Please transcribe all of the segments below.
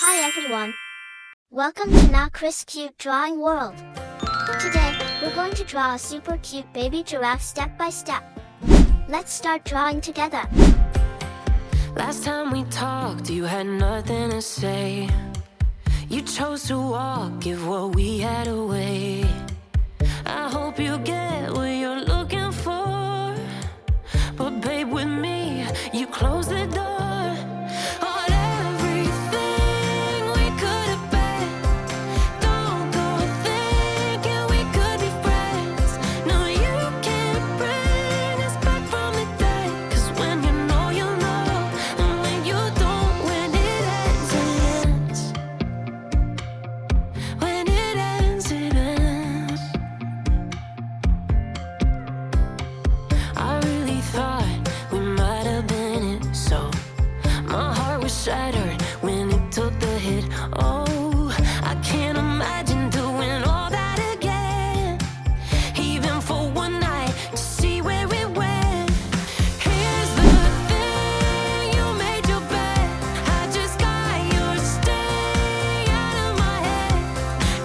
Hi everyone. Welcome to Naw Chris Cute Drawing World. Today, we're going to draw a super cute baby giraffe step by step. Let's start drawing together. Last time we talked, you had nothing to say. You chose to walk, give what we had away. I hope you get what you're looking for, but babe, with me, you close the door. Shattered when it took the hit. Oh, I can't imagine doing all that again, even for one night to see where it went. Here's the thing, you made your bed, I just got your stay out of my head.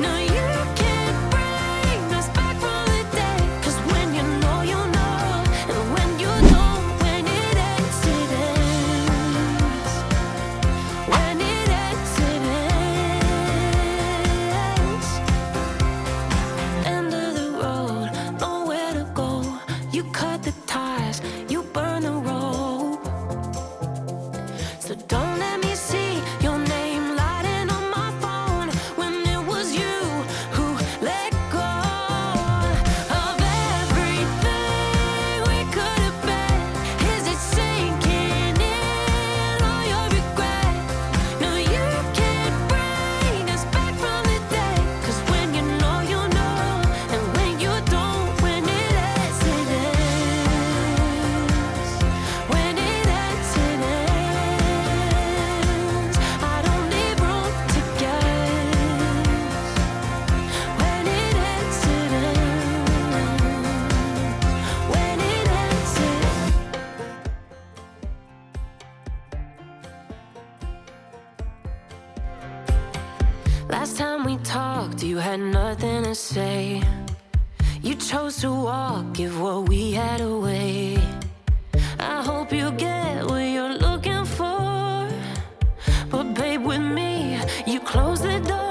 No, you can't bring us back from the day, 'cause when you know, you know, and when you don't, when it ends, it ends. You burn the rope, so don't let me see your name lighting on my phone when it was you who let go of everything we could have been. Is it sinking in all your regret? No, you can't bring us back from the day, 'cause when you know, you know, and when you don't, when it ends, it ends. Last time we talked, you had nothing to say. You chose to walk, give what we had away. I hope you get what you're looking for, but babe, with me, you close the door.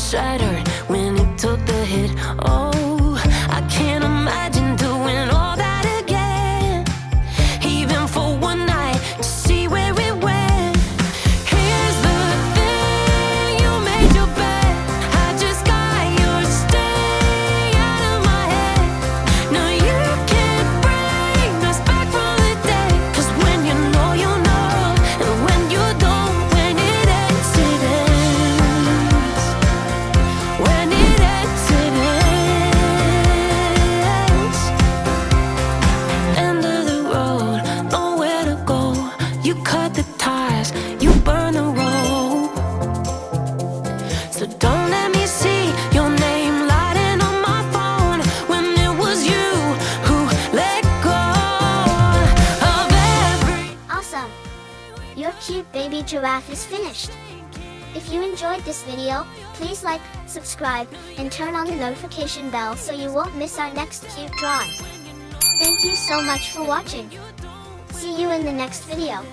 Shattered when it took the hit. Oh, I can't imagine doing all that again, even for one night to see where it went. Here's the thing, you made your bed, I just got your stay out of my head. No, you can't bring us back from the day, 'cause when you know, you know, and when you don't, when it ends, it ends. You cut the ties, you burn the rope, so don't let me see your name lighting on my phone when it was you who let go of every... Awesome! Your cute baby giraffe is finished. If you enjoyed this video, please like, subscribe, and turn on the notification bell so you won't miss our next cute drawing. Thank you so much for watching. See you in the next video.